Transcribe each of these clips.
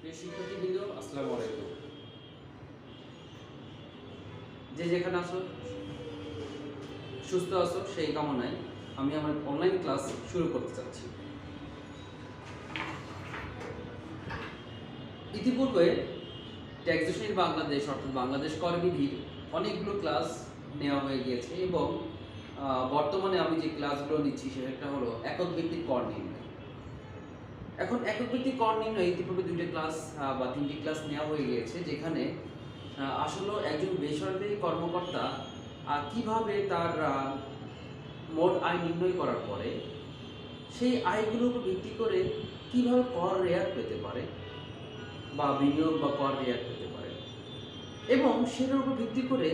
প্রিয় শিক্ষার্থীবৃন্দ, আসসালামু আলাইকুম। যে যেখানে আছো, সুস্থ আছো সেই কামনায় আমি আমার অনলাইন ক্লাস শুরু করতে চাচ্ছি। ইতিপূর্বে ট্যাক্সেশন ইন বাংলাদেশ অর্থাৎ বাংলাদেশ কর বিধির অনেকগুলো ক্লাস নেওয়া হয়ে গিয়েছে এবং বর্তমানে আমি যে ক্লাসগুলো নিচ্ছি সেটা হলো একক ভিত্তিক কর নির্ণয়। এখন একক ভিত্তিক কর নির্ণয় ইতিপূর্বে দুইটা ক্লাস বা তিনটি ক্লাস নেওয়া হয়ে গিয়েছে, যেখানে আসলে একজন বেসরকারি কর্মকর্তা কিভাবে তার মোট আয় নির্ণয় করার পরে সেই আয়গুলোর উপর ভিত্তি করে কিভাবে কর রেয়াত পেতে পারে বা বিনিয়োগ বা কর রেয়াত পেতে পারে এবং সেটার উপর ভিত্তি করে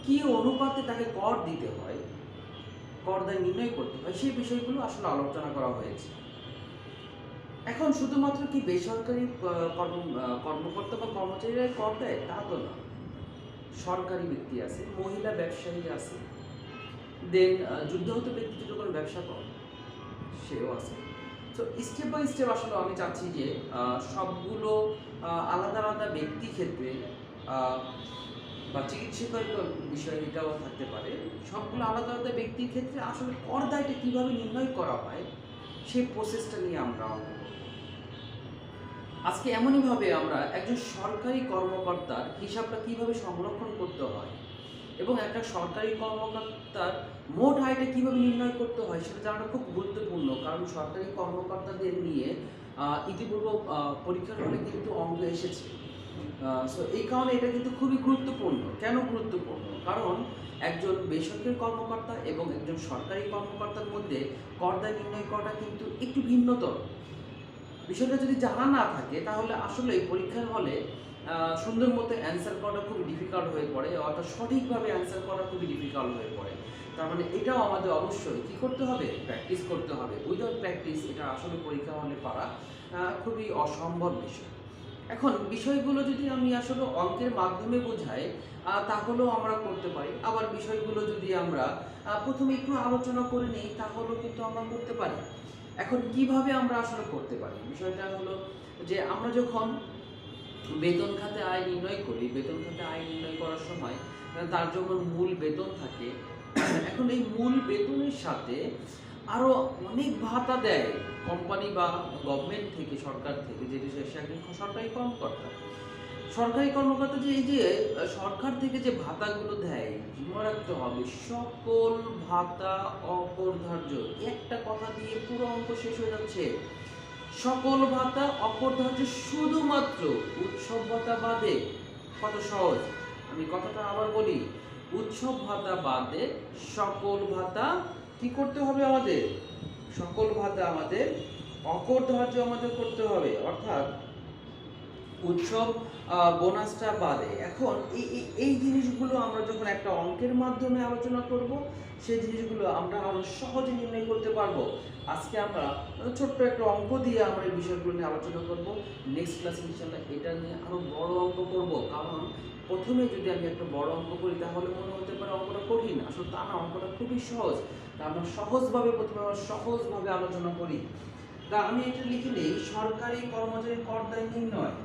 কি অনুপাতে তাকে কর দিতে হয়, কর দায় নির্ণয় করতে হয়, সেই বিষয়গুলো আসলে আলোচনা করা হয়েছে। এখন শুধুমাত্র কি বেসরকারি কর্মকর্তা বা কর্মচারীরা কর দেয় তা তো না, সরকারি ব্যক্তি আছে, মহিলা ব্যবসায়ী আছে, দেন যুদ্ধাহত ব্যক্তি যদি কোনো ব্যবসা করে সেও আছে। তো স্টেপ বাই স্টেপ আসলে আমি চাচ্ছি যে সবগুলো আলাদা আলাদা ব্যক্তি ক্ষেত্রে বা চিকিৎসকের বিষয় এটাও থাকতে পারে, সবগুলো আলাদা আলাদা ব্যক্তির ক্ষেত্রে আসলে কর দায়টা কীভাবে নির্ণয় করা হয় সেই প্রসেসটা নিয়ে আমরা আজকে এমনইভাবে আমরা একজন সরকারি কর্মকর্তার হিসাবটা কিভাবে সংরক্ষণ করতে হয় এবং একটা সরকারি কর্মকর্তার মোট আয়টা কিভাবে নির্ণয় করতে হয় সেটা জানাটা খুব গুরুত্বপূর্ণ। কারণ সরকারি কর্মকর্তাদের নিয়ে ইতিপূর্বে পরীক্ষার হলে কিন্তু অঙ্ক এসেছে। সো এই কারণে এটা কিন্তু খুবই গুরুত্বপূর্ণ। কেন গুরুত্বপূর্ণ? কারণ একজন বেসরকারি কর্মকর্তা এবং একজন সরকারি কর্মকর্তার মধ্যে কর দায় নির্ণয় করাটা কিন্তু একটু ভিন্নতর। বিষয়টা যদি জানা না থাকে তাহলে আসলে পরীক্ষার হলে সুন্দর মতো অ্যান্সার করাটা খুবই ডিফিকাল্ট হয়ে পড়ে, অর্থাৎ সঠিকভাবে অ্যান্সার করা খুবই ডিফিকাল্ট হয়ে পড়ে। তার মানে এটাও আমাদের অবশ্যই কী করতে হবে? প্র্যাকটিস করতে হবে। উইদাউট প্র্যাকটিস এটা আসলে পরীক্ষা হলে পারা খুবই অসম্ভব বিষয়। এখন বিষয়গুলো যদি আমি আসলে অঙ্কের মাধ্যমে বোঝাই তাহলেও আমরা করতে পারি, আবার বিষয়গুলো যদি আমরা প্রথমে একটু আলোচনা করে নিই তাহলেও কিন্তু আমরা করতে পারি। এখন কিভাবে আমরা আসলে করতে পারি? বিষয়টা হলো যে আমরা যখন বেতন খাতে আয় নির্ণয় করি, বেতন খাতে আয় নির্ণয় করার সময় তার যখন মূল বেতন থাকে, এখন এই মূল বেতনের সাথে আরও অনেক ভাতা দেয় কোম্পানি বা গভর্নমেন্ট থেকে, সরকার থেকে, যেটি সে একজন সরকারি কর্মকর্তা। সরকারি কর্মকর্তা যে এই যে সরকার থেকে যে ভাতাগুলো দেয়, মনে রাখতে হবে সকল ভাতা অপরিহার্য। একটা কথা দিয়ে পুরো অঙ্ক শেষ হয়ে যাচ্ছে। সকল ভাতা অপরিহার্য শুধুমাত্র উৎসব ভাতা বাদে। কত সহজ! আমি কথাটা আবার বলি, উৎসব ভাতা বাদে সকল ভাতা কি করতে হবে আমাদের? সকল ভাতা আমাদের অপরিহার্য আমাদের করতে হবে, অর্থাৎ উৎসব বোনাসটা বাদে। এখন এই জিনিসগুলো আমরা যখন একটা অঙ্কের মাধ্যমে আলোচনা করব সেই জিনিসগুলো আমরা আরো সহজে নির্ণয় করতে পারবো। আজকে আমরা ছোট্ট একটা অঙ্ক দিয়ে আমরা এই বিষয়গুলো নিয়ে আলোচনা করব। নেক্সট ক্লাসে ইনশাআল্লাহ এটা নিয়ে আরো বড় অঙ্ক করব। কারণ প্রথমে যদি আমি একটা বড় অঙ্ক করি তাহলে মনে হতে পারে অঙ্কটা কঠিন, আসলে তা না, অঙ্কটা খুবই সহজ। তা আমরা প্রথমে সহজভাবে আলোচনা করি। তা আমি এটা লিখে নেই, সরকারি কর্মচারী কর দায় নির্ণয়।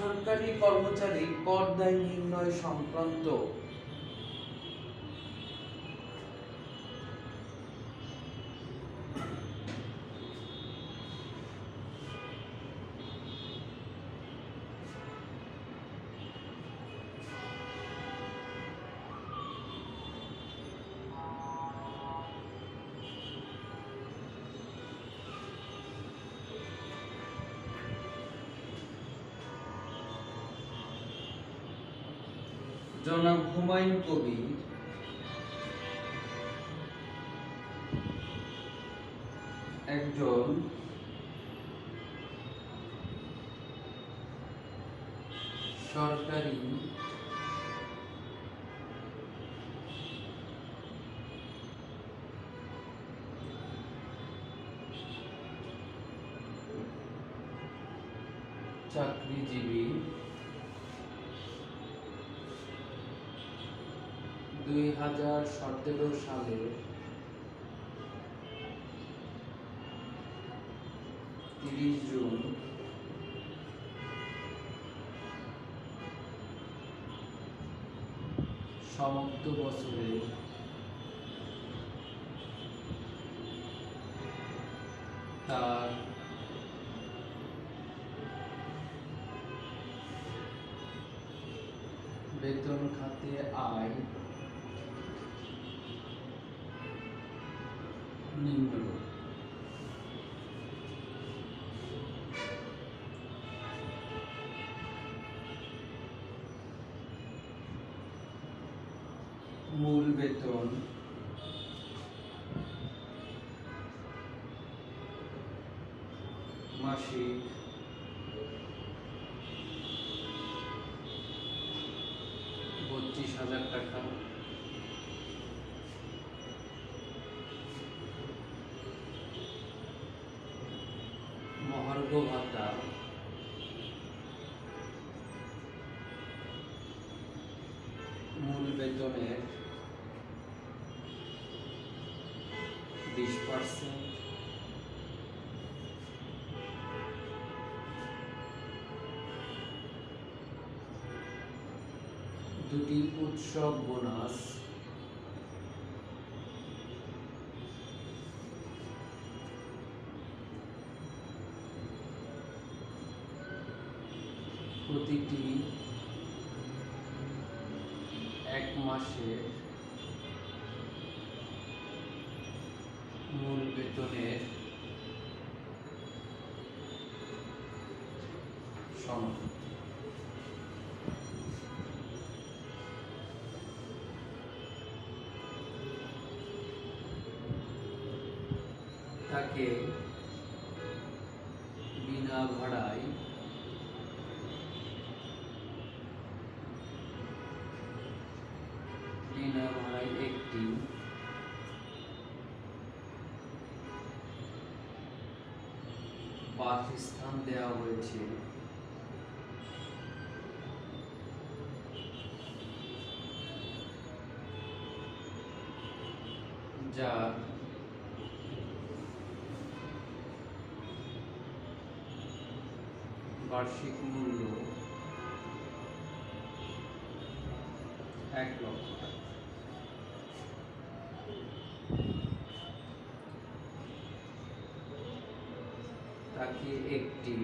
সরকারি কর্মচারী কর দায় নির্ণয় সংক্রান্ত জনাব হুমায়ুন কবির একজন সরকারি চাকরিজীবী 2017 সালে 30 জুন সমাপ্ত বছরে তার বেতন খাতে আয় নিম্নরূপ। মূল বেতন মাসিক 32,000 টাকা। মহার্ঘ ভাতা মূল বেতনের 20%। দুটি উৎসব বোনাস প্রতিটি 1 মাসের মূল বেতনের সমান। তাকে বিনা ভাড়ায় একটি বাসস্থান দেওয়া হয়েছে, যার বার্ষিক মূল্য 1 লক্ষ টাকা। তাকে একটি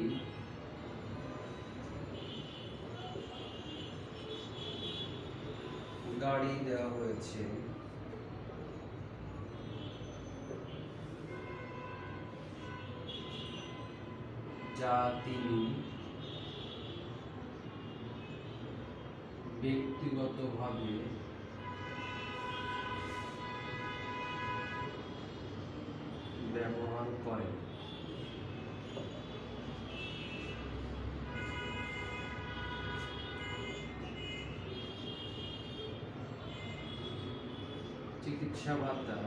গাড়ি দেওয়া হয়েছে, যা তিনি ব্যক্তিগতভাবে ব্যবহার করেন। চিকিৎসা ভাতা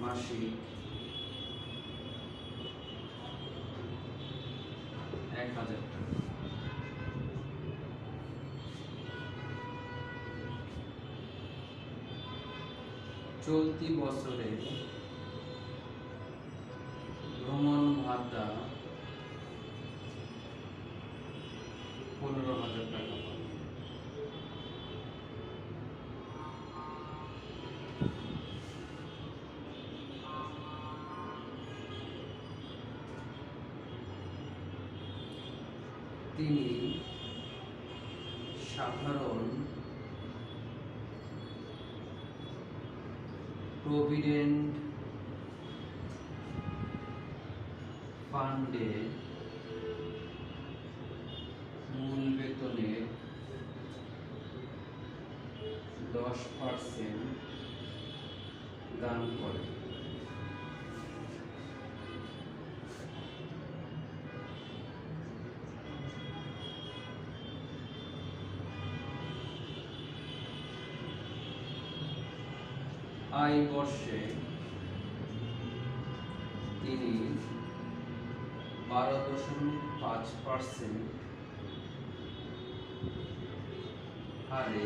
মাসিক 1,000 টাকা। চলতি বছরে ভ্রমণ ভাতা 15,000 টাকা পাবে। তিনি সাধারণ প্রভিডেন্ট ফান্ডে মূল বেতনের 10% দান করেন। আয় বর্ষে তিনি 12.5% হারে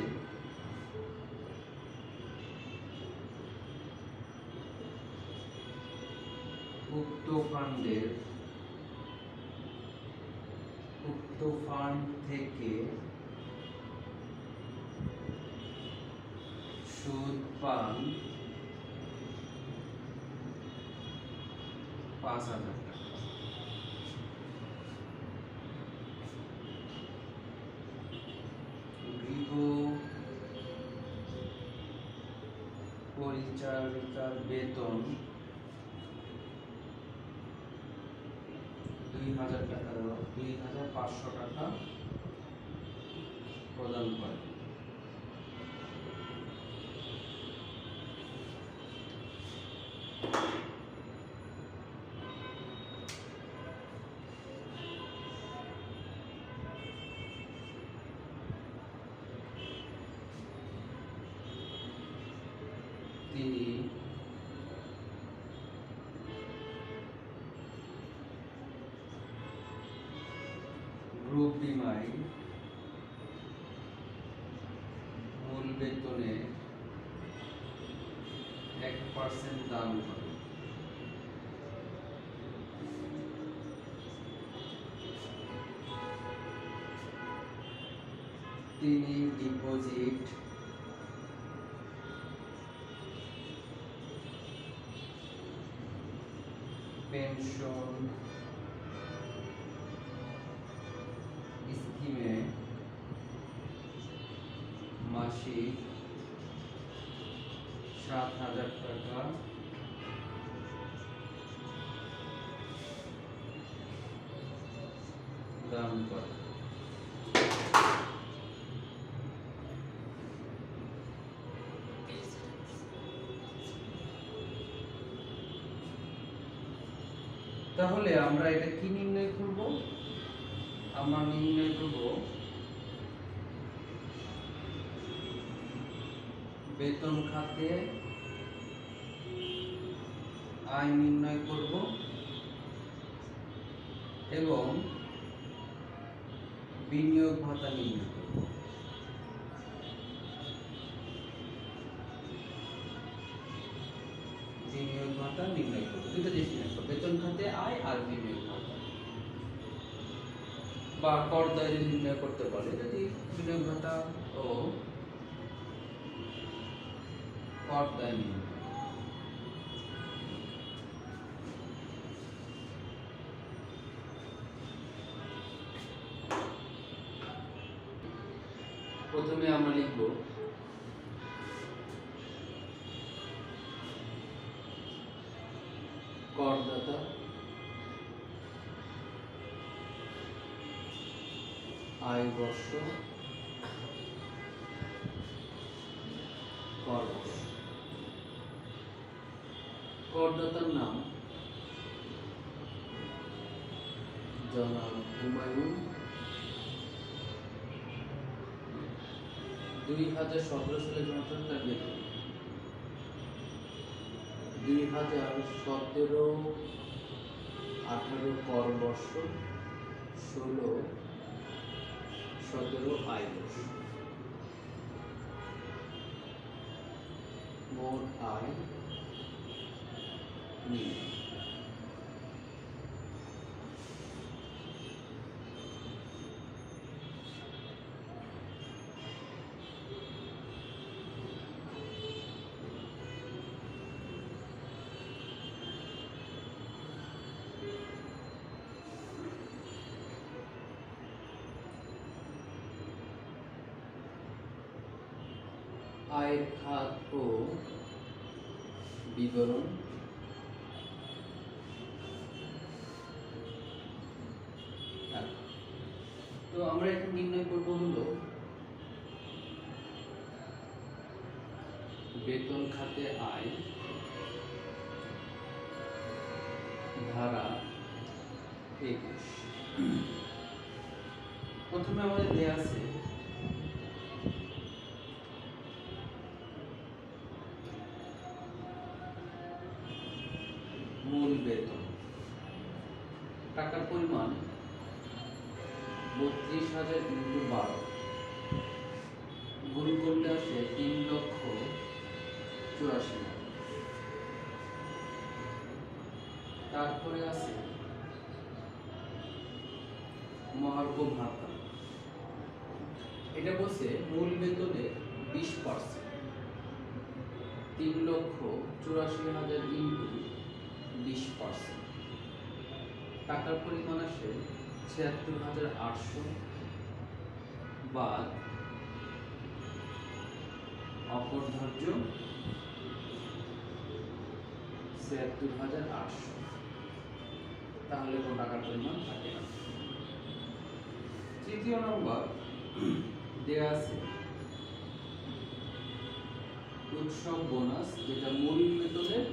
উক্ত ফান্ড থেকে সুদ পান 5,000 টাকা। গৃহ পরিচারিকার বেতন 2,000 টাকা, 2,500 টাকা প্রদান করে। তিনি গ্রুপ বিমায় মূল বেতনে 1% দান করে। তিনি ডিপোজিট, পেনশন স্কিমে মাসিক 7,000 টাকা দান করে। তাহলে আমরা এটা কি নির্ণয় করব? আমরা নির্ণয় করব বেতন খাতে আয় নির্ণয় করব এবং বিনিয়োগ ভাতা নির্ণয় করব। বিনিয়োগ ভাতা নির্ণয় করব, দুটো জিনিস নির্ণয় করব, বেতন খাতে আয় আর বিনিয়োগ ভাতা, বা কর দায় নির্ণয় করতে পারে যদি বিনিয়োগ ভাতা ও কর দায় নির্ণয়। প্রথমে আমরা লিখব করদাতা আয় বর্ষ কর বর্ষ। করদাতার নাম জনাব হুমায়ুন। 2017 সালে জনসন তার বেতন 2017-18 কর বর্ষ, 16-17 আয় বর্ষ। মোট আয় নির্ণয়। আয়ের খাত ও বিবরণ। তো আমরা এখন নির্ণয় করব হলো বেতন খাতে আয়, ধারা 21। প্রথমে আমাদের দেয়া আছে পরিমাণ 32,000 ইন্টু 12 গুণ করলে আসে 3,84,000। তারপরে আছে মহার্ঘ ভাতা, এটা বলছে মূল বেতনের 20%, 3,84,000 ইন্টু 20%। টাকার পরিমাণ আসে 76,800 বাদ অপরধার্য 76,800, তাহলে কোন টাকার পরিমাণ থাকে না। তৃতীয় নম্বর দেয়া আছে উৎসব বোনাস, যেটা মূল বেতনের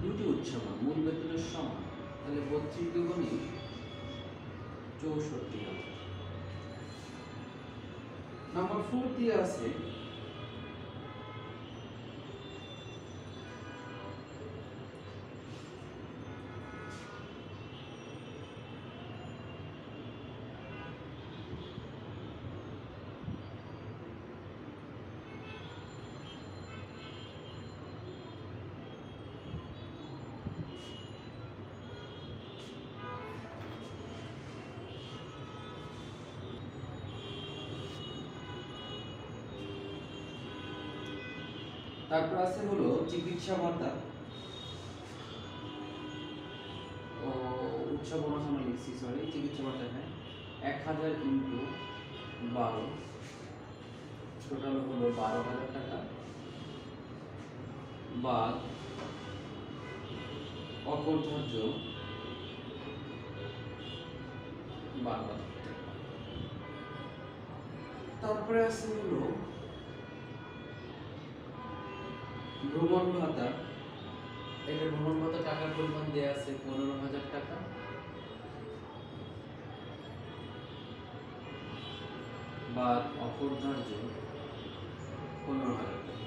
দুটি উৎসব মূল বেতনের সমান, তাহলে 32 দুগুণে 64,000। নাম্বার 4 দিয়ে আছে তারপর আছে হলো চিকিৎসা ভাতা ও উৎসব বোনাস আমরা লিখছি, সরি চিকিৎসা ভাতা, হ্যাঁ 1,000 ইন্টু 12 টোটাল হলো 12,000 টাকা বাদ অপরধার্য 12,000 টাকা। তারপরে আছে হলো ভ্রমণ ভাতা, এটা ভ্রমণ ভাতা টাকার পরিমাণ দেয়া আছে 15,000 টাকা বাদ অপরধার্য 15,000 টাকা।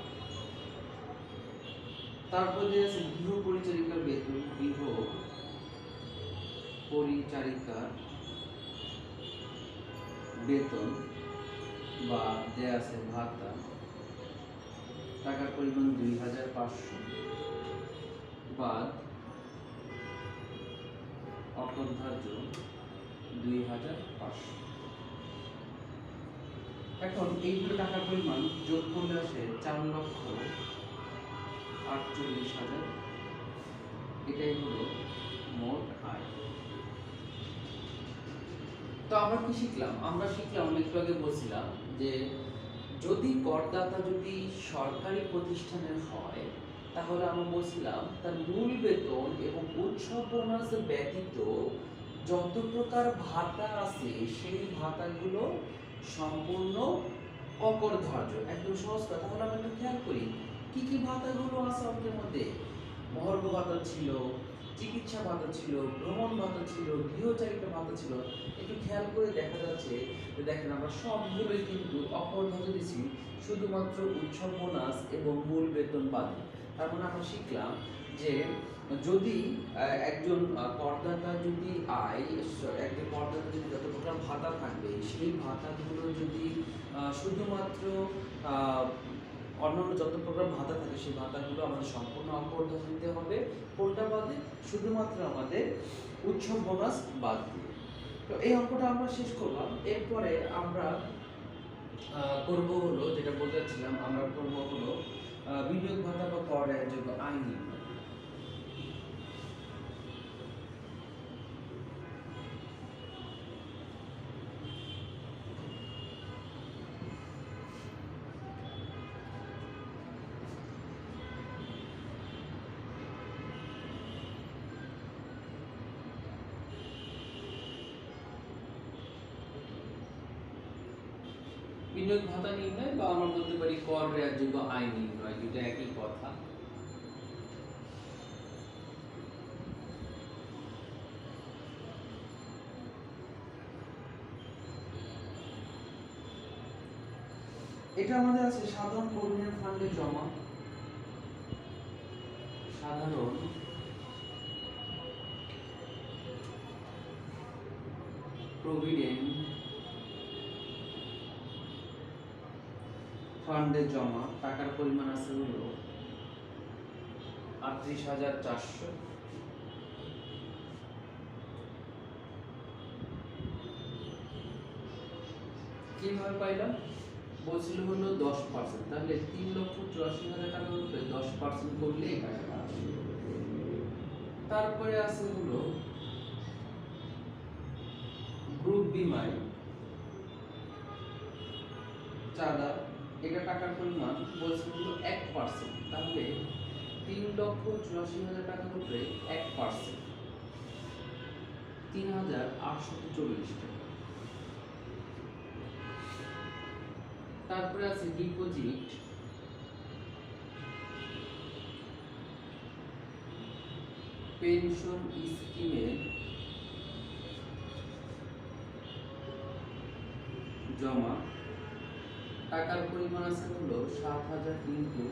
তারপর দেয়া আছে গৃহ পরিচারিকার বেতন, গৃহ পরিচারিকার বেতন বা দেয়া আছে ভাতা, টাকার পরিমাণ 2,500 বাদ অপরধার্য 2,500। এখন এইগুলো টাকার পরিমাণ যোগ করলে আসে 4,48,000, এটাই হলো মোট আয়। তো আমরা কি শিখলাম? আমরা শিখলাম, আমি একটু আগে বলছিলাম যে যদি করদাতা যদি সরকারি প্রতিষ্ঠানের হয় তাহলে আমরা বলছিলাম তার মূল বেতন এবং উৎসব বোনাস ব্যতীত যত প্রকার ভাতা আছে সেই ভাতাগুলো সম্পূর্ণ অকরধার্য। একদম সহজ কথা। তাহলে আমরা একটু খেয়াল করি কি কি ভাতাগুলো আছে অঙ্কের মধ্যে। মহার্ঘ ভাতা ছিল, চিকিৎসা ভাতা ছিল, ভ্রমণ ভাতা ছিল, গৃহচারিকা ভাতা ছিল। একটু খেয়াল করে দেখা যাচ্ছে যে দেখেন আমরা সবগুলোই কিন্তু অপরধার্য দিছি, শুধুমাত্র উৎসব বোনাস এবং মূল বেতন বাদে। তার মানে আমরা শিখলাম যে যদি একজন করদাতা যদি একজন করদাতা যদি যত প্রকার ভাতা থাকবে সেই ভাতাগুলো যদি শুধুমাত্র অন্যান্য যত প্রকার ভাতা থাকে সেই ভাতাগুলো আমাদের সম্পূর্ণ অপরধার্য দিতে হবে। কোনটা বাদে? শুধুমাত্র আমাদের উৎসব বোনাস বাদ দিয়ে। তো এই অঙ্কটা আমরা শেষ করলাম। এরপরে আমরা করব হলো, যেটা বলতে চাচ্ছিলাম, আমরা করব হলো বিনিয়োগ ভাতা বা কর রায়যোগ্য আয় নির্ণয়। বিনিয়োগ ভাতা নির্ণয় বা আমরা বলতে পারি কর রায়যোগ্য আয় নির্ণয়, দুটো একই কথা। এটা আমাদের আছে সাধারণ প্রভিডেন্ট ফান্ডে জমা, সাধারণ প্রভিডেন্ট ফান্ডে জমা টাকার পরিমাণ আছে হলো 38,400। কিভাবে পাইলাম? বলছিল হলো 10%, তাহলে 3,84,000 টাকার উপরে 10% করলে এই টাকাটা আসবে। তারপরে আছে হলো গ্রুপ বিমায় চাঁদা, এটা টাকার পরিমাণ বলছে হলো 1%, তাহলে 3,84,000 টাকার উপরে 1% 3,840 টাকা। তারপরে আছে ডিপোজিট পেনশন স্কিমে জমা টাকার পরিমাণ আছে হলো 7,000 কিন্তু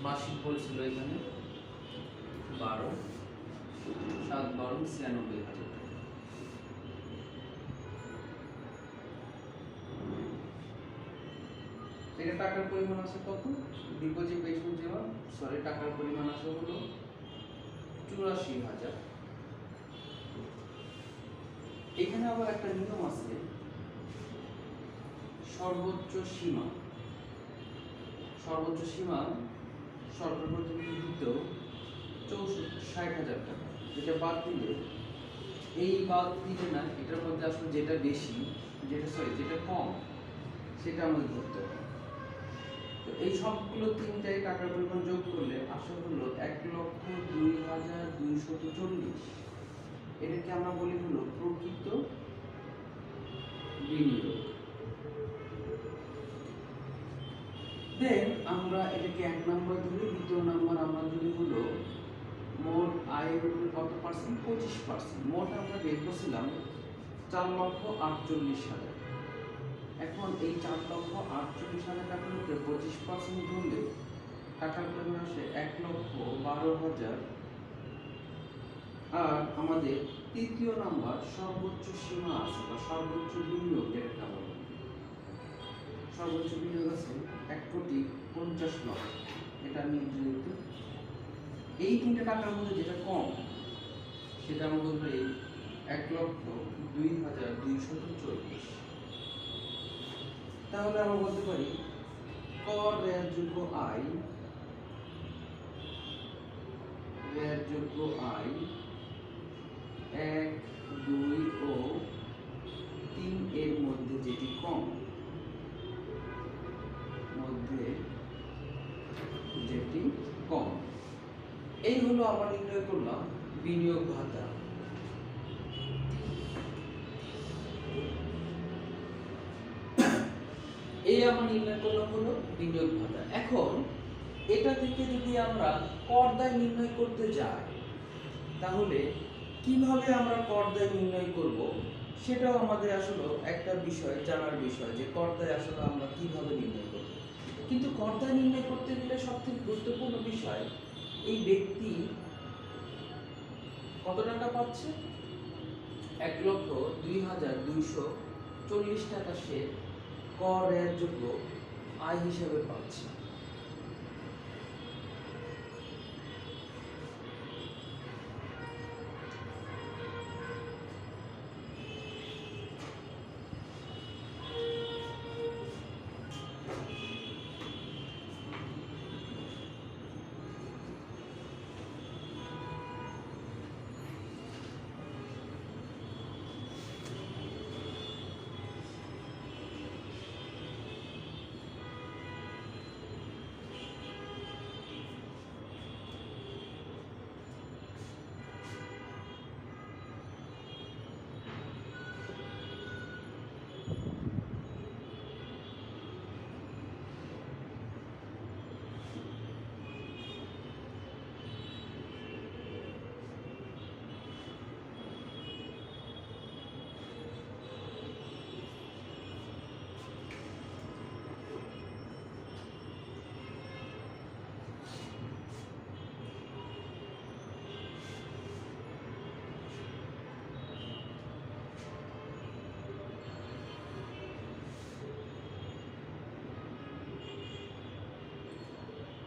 মাসিক বলছিল এখানে 7,12,96,000 টাকা। এটা টাকার পরিমাণ আছে কত? ডিপোজিট পেনশন জমা টাকার পরিমাণ আছে হলো 84,000। এখানে আবার একটা নিয়ম আছে, সর্বোচ্চ সীমা সরকার কর্তৃক নির্ধারিত 60,000 টাকা। এটা বাদ দিলে না, এটার মধ্যে আসলে যেটা বেশি যেটা কম সেটা আমাদের ধরতে হবে। তো এই সবগুলো তিনটাই টাকার পরিমাণ যোগ করলে আসলে হলো 1,02,240। এটাকে আমরা বলি হলো প্রকৃত বিনিয়োগ। দেন আমরা এটাকে 1 নম্বর ধরি, দ্বিতীয় নম্বর আমরা ধরি হলো মোট আয়ের উপরে কত পার্সেন্ট? 25%। মোট আমরা বের করছিলাম 4,48,000। এখন এই 4,48,000 টাকার উপরে 25% ধরলে টাকার পরিমাণ আসে 1,12,000। আর আমাদের তৃতীয় নাম্বার সর্বোচ্চ সীমা আছে বা সর্বোচ্চ বিনিয়োগ, যেটা বলে সর্বোচ্চ বিনিয়োগ আছে 1,50,00,000। এটা নির্ধারিত। এই তিনটা টাকার মধ্যে যেটা কম সেটা আমরা বলতে পারি 1,02,240। তাহলে আমরা বলতে পারি কর রেয়ারযোগ্য আয় 1, 2 ও 3 এর মধ্যে যেটি কম, এই হলো আমরা নির্ণয় করলাম বিনিয়োগ ভাতা। এই আমরা নির্ণয় করলাম হলো বিনিয়োগ ভাতা। এখন এটা থেকে যদি আমরা কর দায় নির্ণয় করতে যাই, তাহলে কিভাবে আমরা কর দায় নির্ণয় করব সেটাও আমাদের আসলে একটা বিষয়, জানার বিষয় যে কর দায় আসলে আমরা কিভাবে নির্ণয় করব। কিন্তু কর দায় নির্ণয় করতে গেলে সবথেকে গুরুত্বপূর্ণ বিষয়, এই ব্যক্তি কত টাকা পাচ্ছে? 1,02,240 টাকা সে কর রেয়ারযোগ্য আয় হিসেবে পাচ্ছে।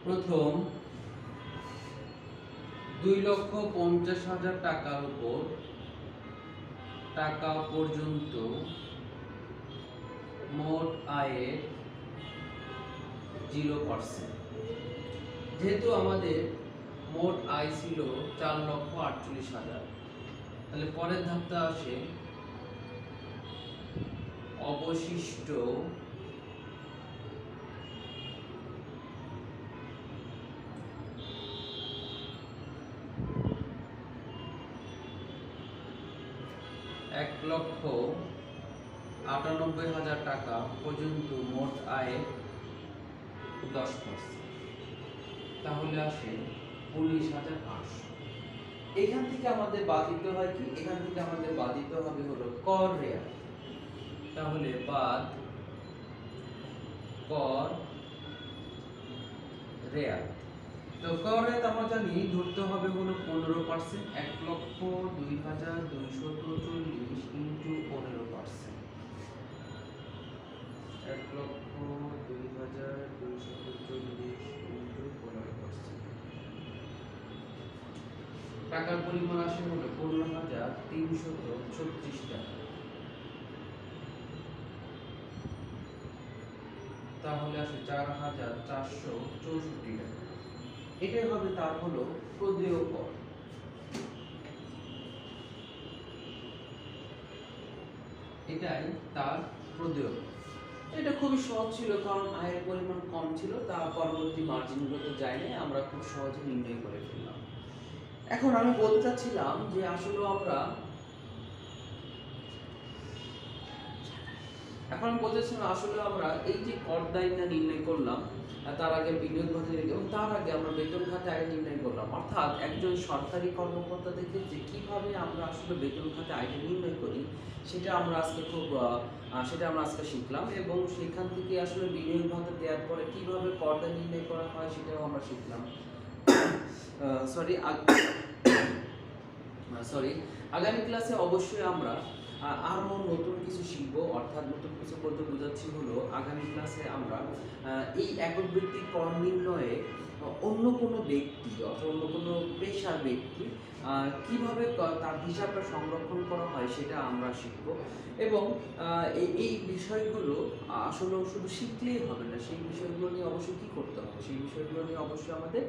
প্রথম 2,50,000 টাকার উপর টাকা পর্যন্ত মোট আয়ের 0%। যেহেতু আমাদের মোট আয় ছিল 4,48,000, তাহলে পরের ধাপটা আসে অবশিষ্ট $1,98,000 টাকা পর্যন্ত মোট আয়ের 10%, তাহলে আসে 19,800। এখান থেকে আমাদের বাদ দিতে হয় কি, এখান থেকে আমাদের বাদ দিতে হবে হলো কর রেয়াত। তাহলে বাদ কর রেয়াত। তো কর রেয়াত আমরা জানি ধরতে হবে হলো 15%, 1,02,240 ইন্টু 15%, 1,02,240 ইন্টু 15%। টাকার পরিমাণ আসে হলো 15,336 টাকা। তাহলে আসে 4,464 টাকা। এটাই হবে তার হলো প্রদেয় কর। এটাই তার প্রদেয় কর। এটা খুবই সহজ ছিল, কারণ আয়ের পরিমাণ কম ছিল, তা পরবর্তী মার্জিনগুলোতে যায়নি, আমরা খুব সহজে নির্ণয় করে ফেললাম। এখন আমি বলতে চাচ্ছিলাম যে আসলে আমরা এই যে কর দায়িত্ব নির্ণয় করলাম, তার আগে বিনিয়োগ ভাতা এবং তার আগে আমরা বেতন খাতে আয় নির্ণয় করলাম। অর্থাৎ একজন সরকারি কর্মকর্তা থেকে যে কিভাবে আমরা আসলে বেতন খাতে আয় নির্ণয় করি, সেটা আমরা আজকে শিখলাম, এবং সেখান থেকে আসলে বিনিয়োগ ভাতা দেওয়ার পরে কিভাবে করটা নির্ণয় করা হয় সেটাও আমরা শিখলাম। আগামী ক্লাসে অবশ্যই আমরা আরও নতুন কিছু শিখব। অর্থাৎ নতুন কিছু বলতে বোঝাচ্ছি হলো আগামী ক্লাসে আমরা এই একক ভিত্তিক কর নির্ণয়ে অন্য কোনো ব্যক্তি অথবা অন্য কোনো পেশার ব্যক্তি কিভাবে তার হিসাবটা সংরক্ষণ করা হয় সেটা আমরা শিখব। এবং এই বিষয়গুলো আসলে শুধু শিখলেই হবে না, সেই বিষয়গুলো নিয়ে অবশ্যই কী করতে হবে, সেই বিষয়গুলো নিয়ে অবশ্যই আমাদের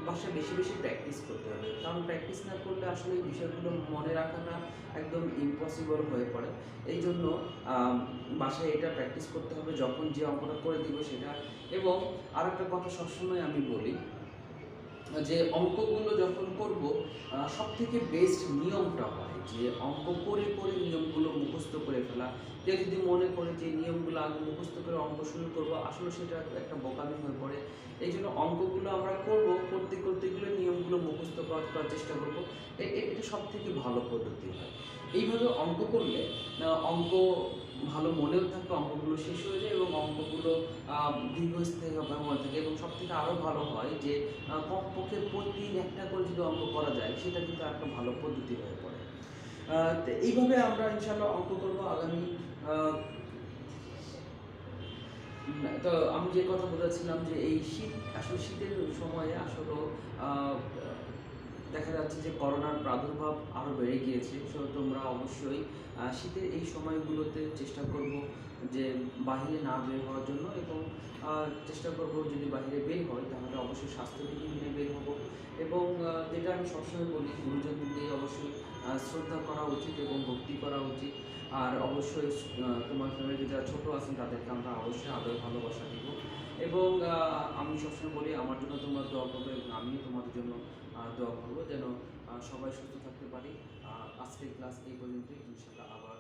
বাসায় বেশি বেশি প্র্যাকটিস করতে হবে। কারণ প্র্যাকটিস না করলে আসলে এই বিষয়গুলো মনে রাখাটা একদম ইম্পসিবল হয়ে পড়ে। এই জন্য বাসায় এটা প্র্যাকটিস করতে হবে যখন যে অঙ্কটা করে দিব সেটা। এবং আর একটা কথা সবসময় আমি বলি যে অঙ্কগুলো যখন করব, সব থেকে বেস্ট নিয়মটা হয় যে অঙ্ক করে করে নিয়মগুলো মুখস্থ করে ফেলা। কেউ যদি মনে করে যে নিয়মগুলো আগে মুখস্থ করে অঙ্ক শুরু করব, আসলে সেটা একটা বোকামি হয়ে পড়ে। এই জন্য অঙ্কগুলো আমরা করতে করতে গেলে নিয়মগুলো মুখস্থ করার চেষ্টা করব। এটা সব থেকে ভালো পদ্ধতি হয়। এইভাবে অঙ্ক করলে অঙ্ক ভালো মনেও থাকে, অঙ্কগুলো শেষ হয়ে যায় এবং অঙ্কগুলো দীর্ঘস্থায়ীভাবে মনে থাকে। এবং সব থেকে আরও ভালো হয় যে কমপক্ষে প্রতিদিন একটা করে যদি অঙ্ক করা যায়, সেটা কিন্তু একটা ভালো পদ্ধতি হয়ে পড়ে। তো এইভাবে আমরা ইনশাআল্লাহ অঙ্ক করবো আগামী। তো আমি যে কথা বলেছিলাম যে এই শীতের সময়ে আসলে দেখা যাচ্ছে যে করোনার প্রাদুর্ভাব আরও বেড়ে গিয়েছে। সো তোমরা অবশ্যই শীতের এই সময়গুলোতে চেষ্টা করব যে বাহিরে না বের হওয়ার জন্য, এবং চেষ্টা করব যদি বাহিরে বের হয় তাহলে অবশ্যই স্বাস্থ্যবিধি মেনে বের হব। এবং যেটা আমি সবসময় বলি, গুরুজনদের অবশ্যই শ্রদ্ধা করা উচিত এবং ভক্তি করা উচিত। আর অবশ্যই তোমার ফ্যামিলিতে যারা ছোটো আছেন তাদেরকে আমরা অবশ্যই আদর ভালোবাসা দিব। এবং আমি সবসময় বলি আমার জন্য তোমরা দোয়া করবে এবং আমিও তোমাদের জন্য দোয়া করবো যেন সবাই সুস্থ থাকতে পারি। আজকের ক্লাস এই পর্যন্তই, ইনশাআল্লাহ আবার